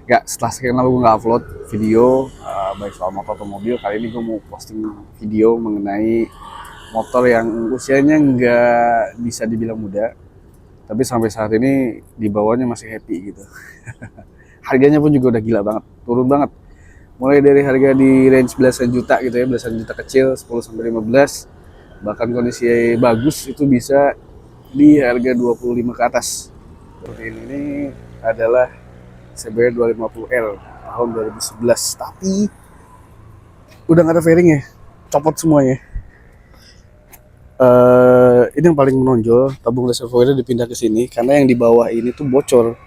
Nggak, setelah sekian lama gue nggak upload video baik soal motor atau mobil, kali ini gue mau posting video mengenai motor yang usianya nggak bisa dibilang muda, tapi sampai saat ini di bawahnya masih happy gitu. Harganya pun juga udah gila banget, turun banget. Mulai dari harga di range belasan juta gitu ya, belasan juta kecil, 10 sampai 15. Bahkan kondisi bagus itu bisa di harga 25 ke atas. Ini adalah CBR 250L tahun 2011, tapi udah nggak ada fairing ya, copot semuanya. Ini yang paling menonjol, tabung reservoirnya dipindah ke sini karena yang di bawah ini tuh bocor.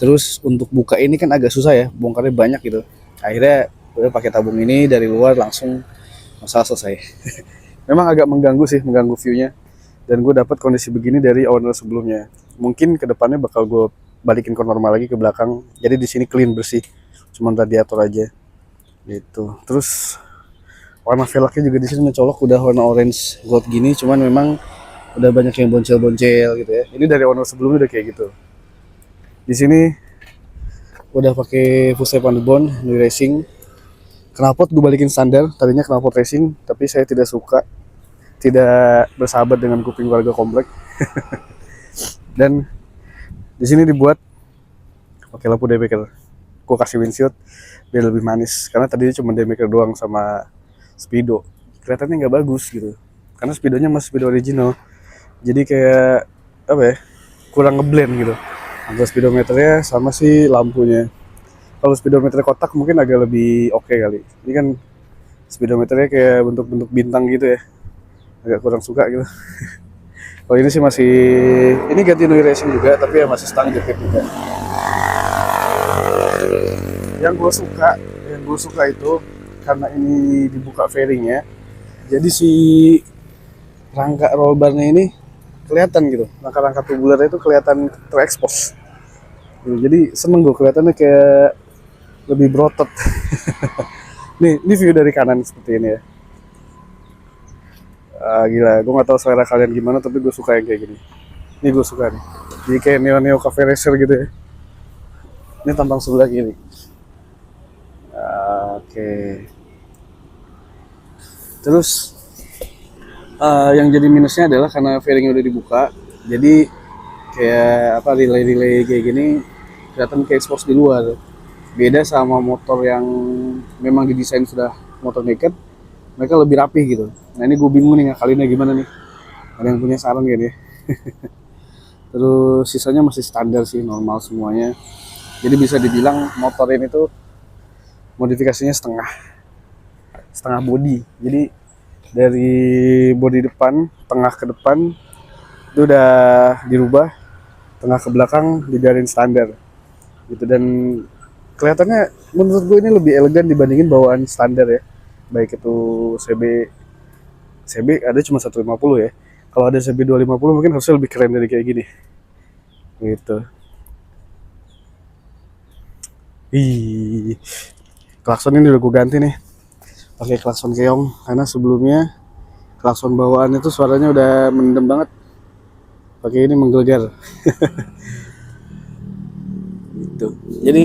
Terus untuk buka ini kan agak susah ya, bongkarnya banyak gitu. Akhirnya gue pakai tabung ini dari luar langsung, masalah selesai. Memang agak mengganggu sih, mengganggu view-nya. Dan gue dapat kondisi begini dari owner sebelumnya. Mungkin kedepannya bakal gue balikin ke normal lagi ke belakang. Jadi di sini clean bersih, cuman radiator aja. Gitu. Terus warna velgnya juga di sini mencolok udah warna orange gold gini, cuman memang udah banyak yang boncel-boncel gitu ya. Ini dari owner sebelumnya udah kayak gitu. Di sini udah pakai full underbone new racing. Knalpot gue balikin standar, tadinya knalpot racing, tapi saya tidak suka, tidak bersahabat dengan kuping warga komplek. Dan di sini dibuat pakai lampu daymaker. Gue kasih windshield biar lebih manis, karena tadinya cuma daymaker doang sama speedo. Kelihatannya nggak bagus gitu, karena speedonya masih speedo original. Jadi kayak apa ya, kurang ngeblend gitu antara speedometernya sama si lampunya. Kalau speedometer kotak mungkin agak lebih oke kali. Ini kan speedometernya kayak bentuk-bentuk bintang gitu ya, agak kurang suka gitu. Kalau ini sih masih, ini ganti New Racing juga, tapi ya masih stang jepit juga. Yang gue suka itu karena ini dibuka fairingnya, jadi si rangka roll barnya ini kelihatan gitu, rangka-rangka tubularnya itu kelihatan terekspos. Jadi seneng gue, kelihatannya kayak lebih berotot. Ini view dari kanan seperti ini ya. Gila, gue nggak tahu selera kalian gimana, tapi gue suka yang kayak gini. Ini gue suka nih. Jadi kayak neo cafe racer gitu ya. Ini tampang sebelah kiri. Oke. Terus yang jadi minusnya adalah karena fairingnya udah dibuka, jadi kayak apa, relay kayak gini kelihatan kayak expose di luar. Beda sama motor yang memang didesain sudah motor naked, mereka lebih rapih gitu. Nah ini gue bingung nih ngakalinnya gimana nih. Ada yang punya saran gak nih? Terus sisanya masih standar sih, normal semuanya. Jadi bisa dibilang motor ini tuh modifikasinya setengah body. Jadi dari body depan, tengah ke depan itu udah dirubah, tengah ke belakang dibiarin standar gitu. Dan kelihatannya menurut gue ini lebih elegan dibandingin bawaan standar ya. Baik itu CB ada cuma 150 ya. Kalau ada CB 250 mungkin harusnya lebih keren dari kayak gini. Gitu. Ih, klakson ini udah gue ganti nih. Pakai klakson keong karena sebelumnya klakson bawaan itu suaranya udah mendem banget. Pakai ini menggelegar. Gitu. Jadi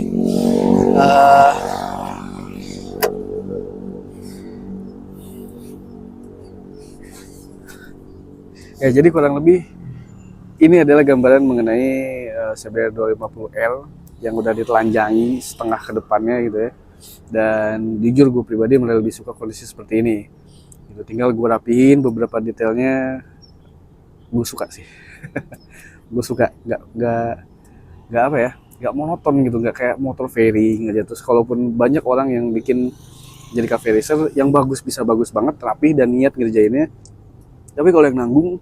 ya jadi kurang lebih ini adalah gambaran mengenai CBR 250L yang udah ditelanjangi setengah ke depannya gitu ya. Dan jujur gue pribadi mulai lebih suka kondisi seperti ini. Gitu. Tinggal gue rapihin beberapa detailnya, gue suka sih. Gue suka, nggak apa ya, nggak monoton gitu, nggak kayak motor fairing aja. Terus kalaupun banyak orang yang bikin jadi cafe racer yang bagus, bisa bagus banget, rapi dan niat ngerjainnya, tapi kalau yang nanggung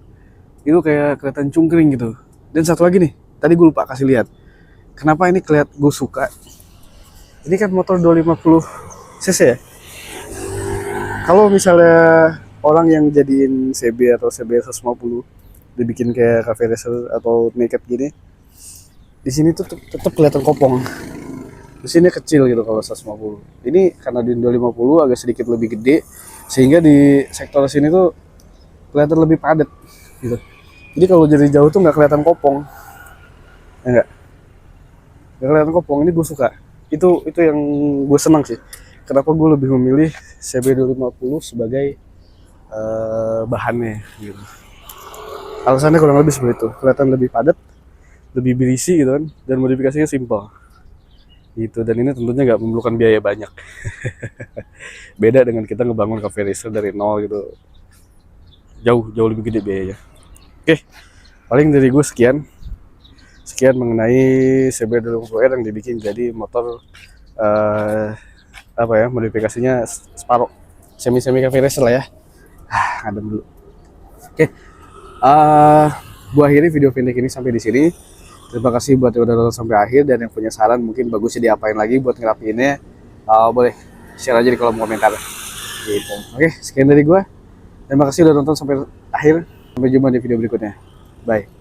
itu kayak kelihatan cungkring gitu. Dan satu lagi nih, tadi gue lupa kasih lihat, kenapa ini kelihatan gue suka. Ini kan motor 250 cc ya. Kalau misalnya orang yang jadiin CB atau CB 150 dibikin kayak cafe racer atau naked gini, di sini tuh tetap kelihatan kopong. Di sini kecil gitu kalau 150. Ini karena di 250 agak sedikit lebih gede, sehingga di sektor sini tuh kelihatan lebih padat gitu. Jadi kalau dari jauh tuh nggak kelihatan kopong, ya nggak kelihatan kopong. Ini gue suka. itu yang gue senang sih. Kenapa gue lebih memilih CB250 sebagai bahannya gitu. Alasannya kurang lebih seperti itu, kelihatan lebih padat, lebih berisi gitu kan, dan modifikasinya simpel gitu. Dan ini tentunya nggak memerlukan biaya banyak. Beda dengan kita ngebangun cafe racer dari nol gitu, jauh lebih gede biayanya. Oke, paling dari gue sekian mengenai CB250R yang dibikin jadi motor apa ya, modifikasinya separuh semi cafe racer lah ya. Adem dulu. Oke, gua akhiri video pendek ini sampai di sini. Terima kasih buat yang udah nonton sampai akhir, dan yang punya saran mungkin bagusnya diapain lagi buat ngerapiinnya, boleh share aja di kolom komentar gitu. Oke, sekian dari gua. Terima kasih udah nonton sampai akhir. Sampai jumpa di video berikutnya. Bye.